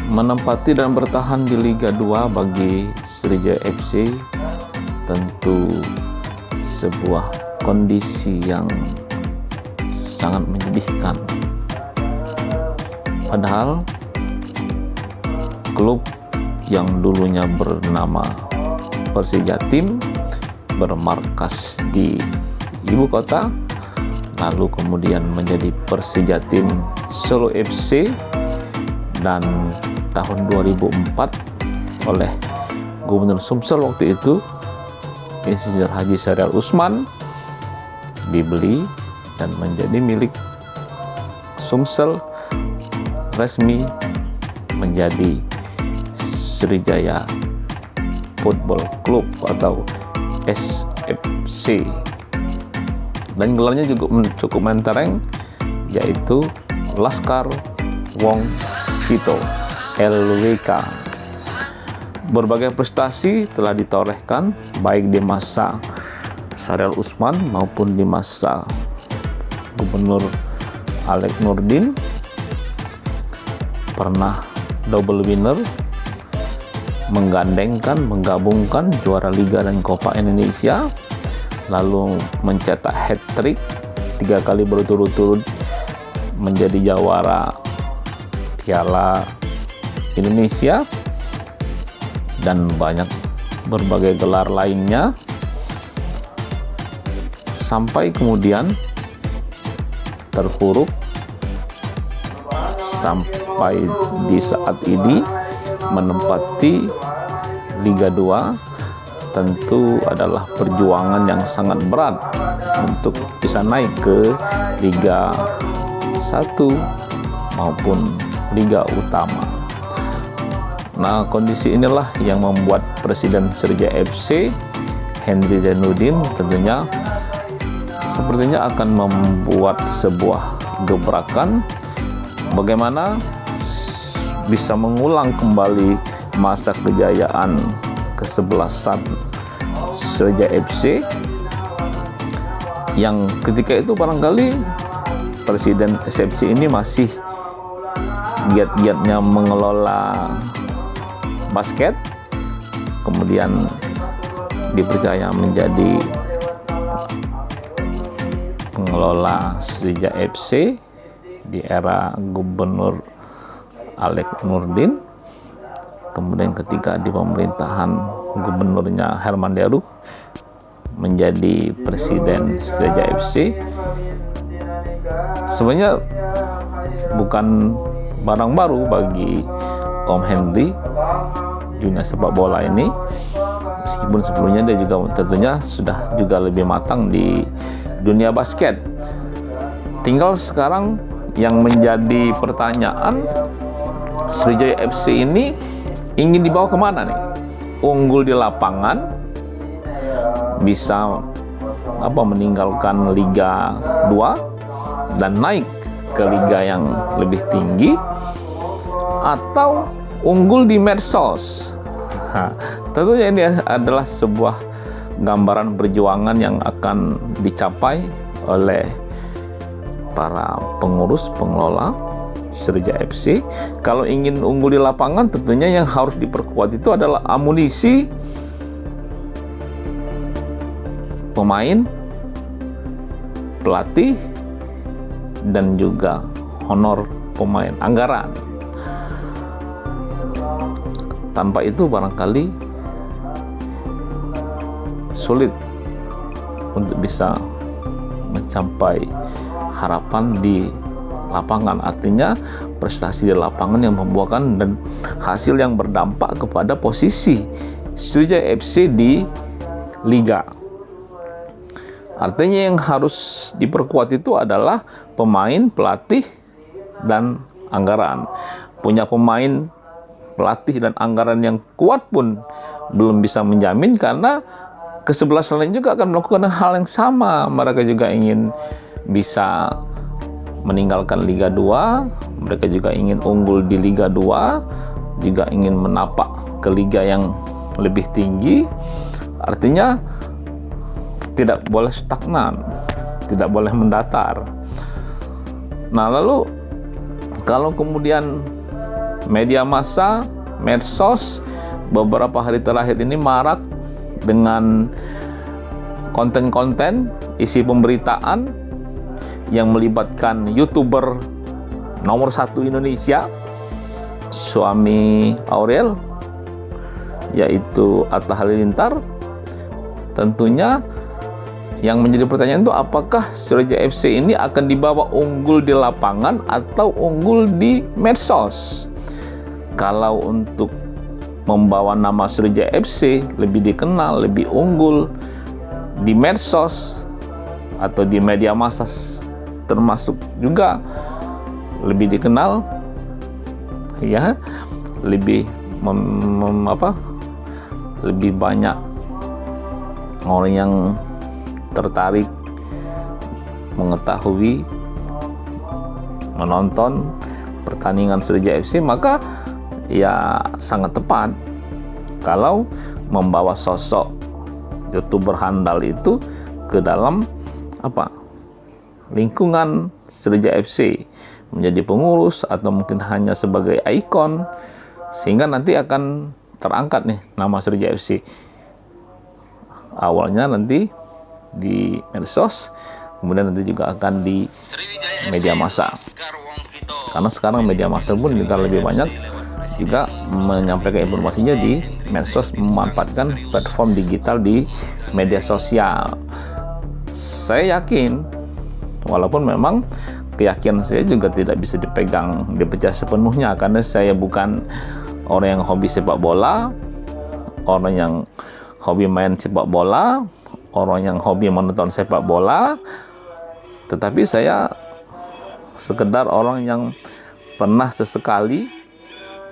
menempati dan bertahan di Liga 2 bagi Sriwijaya FC tentu sebuah kondisi yang sangat menyedihkan. Padahal klub yang dulunya bernama Persija Tim bermarkas di ibu kota, lalu kemudian menjadi Persija Tim Solo FC, dan tahun 2004 oleh Gubernur Sumsel waktu itu, Insinyur Haji Syariel Usman, dibeli dan menjadi milik Sumsel, resmi menjadi Sriwijaya Football Club atau SFC, dan gelarnya juga cukup mentereng, yaitu Laskar Wong Kito LWK. Berbagai prestasi telah ditorehkan baik di masa Syariel Usman maupun di masa Gubernur Alex Nurdin. Pernah double winner, menggabungkan juara Liga dan Copa Indonesia, lalu mencetak hat-trick 3 kali berturut-turut menjadi jawara Piala Indonesia, dan banyak berbagai gelar lainnya, sampai kemudian terpuruk sampai di saat ini menempati Liga 2 tentu adalah perjuangan yang sangat berat untuk bisa naik ke Liga 1 maupun Liga Utama. Nah, kondisi inilah yang membuat Presiden Sriwijaya FC Henry Zainuddin tentunya sepertinya akan membuat sebuah gebrakan bagaimana bisa mengulang kembali masa kejayaan kesebelasan Sriwijaya FC yang ketika itu barangkali Presiden SFC ini masih giat-giatnya mengelola basket, kemudian dipercaya menjadi pengelola Sriwijaya FC di era Gubernur Alex Nurdin. Kemudian ketika di pemerintahan gubernurnya Herman Deru menjadi Presiden Sriwijaya FC, sebenarnya bukan barang baru bagi Om Henry, dunia sepak bola ini, meskipun sebelumnya dia juga tentunya sudah juga lebih matang di dunia basket. Tinggal sekarang yang menjadi pertanyaan, Sriwijaya FC ini ingin dibawa kemana nih? Unggul di lapangan, bisa meninggalkan Liga 2 dan naik ke liga yang lebih tinggi, atau unggul di medsos. Tentunya ini adalah sebuah gambaran perjuangan yang akan dicapai oleh para pengurus pengelola Sriwijaya FC. Kalau ingin unggul di lapangan, tentunya yang harus diperkuat itu adalah amunisi pemain, pelatih, dan juga honor pemain, anggaran. Tanpa itu barangkali sulit untuk bisa mencapai harapan di lapangan. Artinya prestasi di lapangan yang membuahkan dan hasil yang berdampak kepada posisi Sriwijaya FC di liga. Artinya yang harus diperkuat itu adalah pemain, pelatih, dan anggaran. Punya pemain, pelatih, dan anggaran yang kuat pun belum bisa menjamin, karena kesebelasan lain juga akan melakukan hal yang sama. Mereka juga ingin bisa meninggalkan Liga 2, mereka juga ingin unggul di Liga 2, juga ingin menapak ke liga yang lebih tinggi. Artinya tidak boleh stagnan, tidak boleh mendatar. Nah, lalu kalau kemudian media massa, medsos beberapa hari terakhir ini marak dengan konten-konten isi pemberitaan yang melibatkan YouTuber nomor 1 Indonesia, suami Aurel, yaitu Atta Halilintar. Tentunya yang menjadi pertanyaan itu, apakah Sriwijaya FC ini akan dibawa unggul di lapangan atau unggul di medsos? Kalau untuk membawa nama Sriwijaya FC lebih dikenal, lebih unggul di medsos atau di media massa, termasuk juga lebih dikenal, ya, lebih lebih banyak orang yang tertarik mengetahui, menonton pertandingan Sriwijaya FC, maka ya sangat tepat kalau membawa sosok YouTuber handal itu ke dalam lingkungan Sriwijaya FC, menjadi pengurus atau mungkin hanya sebagai ikon, sehingga nanti akan terangkat nih nama Sriwijaya FC. Awalnya nanti di medsos, kemudian nanti juga akan di media massa. Karena sekarang media massa pun juga lebih banyak juga menyampaikan informasinya di medsos, memanfaatkan platform digital di media sosial. Saya yakin, walaupun memang keyakinan saya juga tidak bisa dipegang sepenuhnya, karena saya bukan orang yang hobi sepak bola, orang yang hobi main sepak bola, orang yang hobi menonton sepak bola, tetapi saya sekedar orang yang pernah sesekali,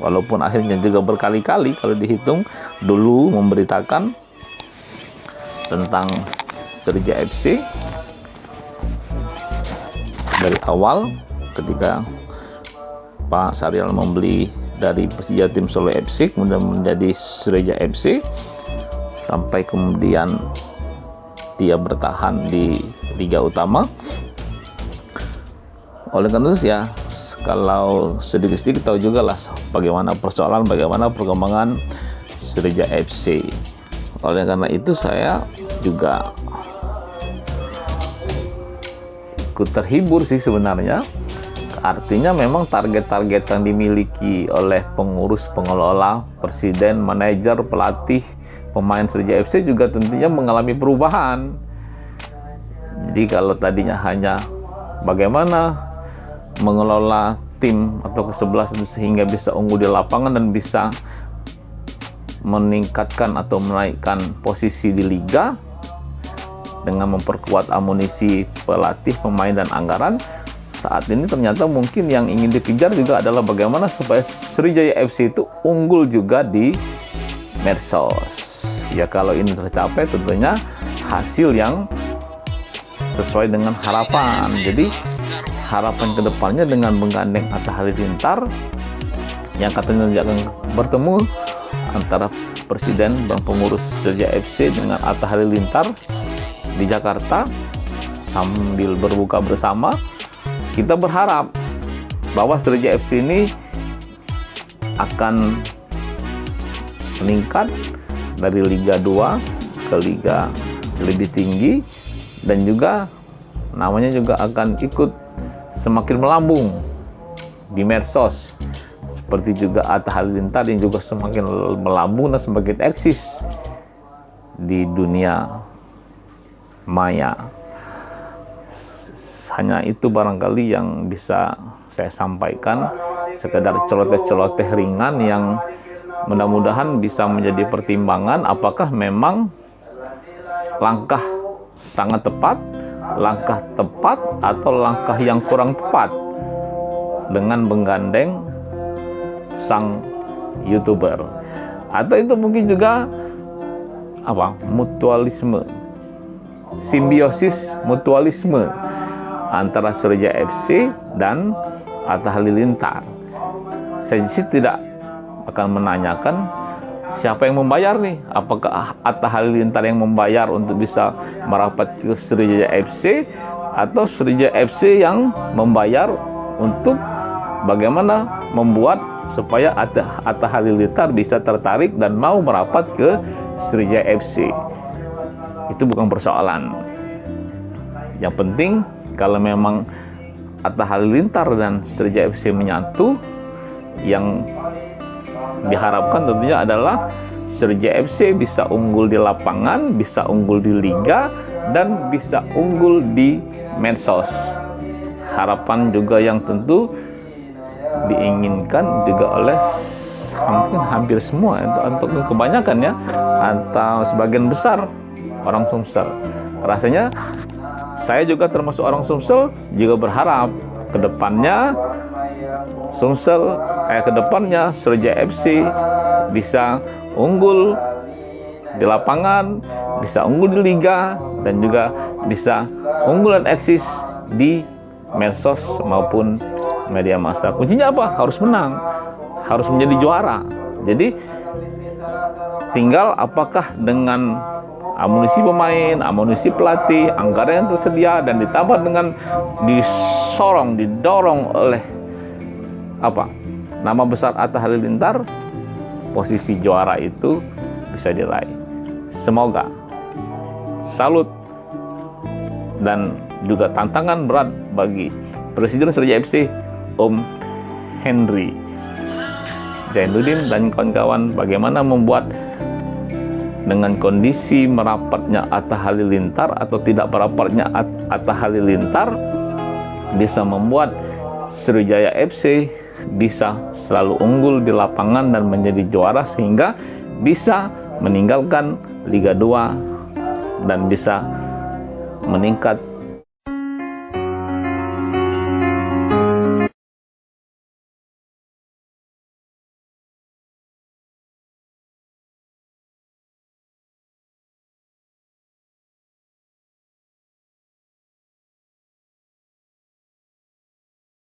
walaupun akhirnya juga berkali-kali kalau dihitung, dulu memberitakan tentang Sriwijaya FC dari awal, ketika Pak Syahrial membeli dari Persija Tim Solo FC, kemudian menjadi Sriwijaya FC, sampai kemudian dia bertahan di Liga Utama. Oleh karena itu ya, kalau sedikit-sedikit tahu juga lah bagaimana perkembangan Sriwijaya FC. Oleh karena itu saya juga ikut terhibur sih sebenarnya. Artinya memang target-target yang dimiliki oleh pengurus, pengelola, presiden, manajer, pelatih, pemain Sriwijaya FC juga tentunya mengalami perubahan. Jadi kalau tadinya hanya bagaimana mengelola tim atau kesebelasan sehingga bisa unggul di lapangan dan bisa meningkatkan atau menaikkan posisi di liga dengan memperkuat amunisi pelatih, pemain, dan anggaran, saat ini ternyata mungkin yang ingin dikejar juga adalah bagaimana supaya Sriwijaya FC itu unggul juga di medsos. Ya, kalau ini tercapai tentunya hasil yang sesuai dengan harapan. Jadi harapan kedepannya dengan menggandeng Atta Halilintar yang katanya akan bertemu antara presiden dan pengurus Sriwijaya FC dengan Atta Halilintar di Jakarta sambil berbuka bersama, kita berharap bahwa Sriwijaya FC ini akan meningkat dari Liga 2 ke Liga lebih tinggi, dan juga namanya juga akan ikut semakin melambung di medsos, seperti juga Atta Halilintar yang juga semakin melambung dan semakin eksis di dunia maya. Hanya itu barangkali yang bisa saya sampaikan, sekedar celoteh-celoteh ringan yang mudah-mudahan bisa menjadi pertimbangan apakah memang langkah sangat tepat, langkah tepat, atau langkah yang kurang tepat dengan menggandeng sang YouTuber. Atau itu mungkin juga mutualisme, simbiosis mutualisme antara Sriwijaya FC dan Atta Halilintar. Saya sih tidak akan menanyakan siapa yang membayar nih, apakah Atta Halilintar yang membayar untuk bisa merapat ke Sriwijaya FC, atau Sriwijaya FC yang membayar untuk bagaimana membuat supaya Atta Halilintar bisa tertarik dan mau merapat ke Sriwijaya FC. Itu bukan persoalan. Yang penting kalau memang Atta Halilintar dan Sriwijaya FC menyatu, yang diharapkan tentunya adalah Sriwijaya FC bisa unggul di lapangan, bisa unggul di liga, dan bisa unggul di medsos. Harapan juga yang tentu diinginkan juga oleh hampir semua, untuk kebanyakan ya, atau sebagian besar orang Sumsel. Rasanya saya juga termasuk orang Sumsel, juga berharap kedepannya Sriwijaya FC bisa unggul di lapangan, bisa unggul di liga, dan juga bisa unggul dan eksis di medsos maupun media massa. Kuncinya apa? Harus menang, harus menjadi juara. Jadi tinggal apakah dengan amunisi pemain, amunisi pelatih, anggaran yang tersedia, dan ditambah dengan didorong oleh nama besar Atta Halilintar, posisi juara itu bisa diraih. Semoga. Salut dan juga tantangan berat bagi Presiden Sriwijaya FC, Om Henry Zainuddin dan kawan-kawan, bagaimana membuat dengan kondisi merapatnya Atta Halilintar atau tidak merapatnya Atta Halilintar bisa membuat Sriwijaya FC bisa selalu unggul di lapangan dan menjadi juara, sehingga bisa meninggalkan Liga 2 dan bisa meningkat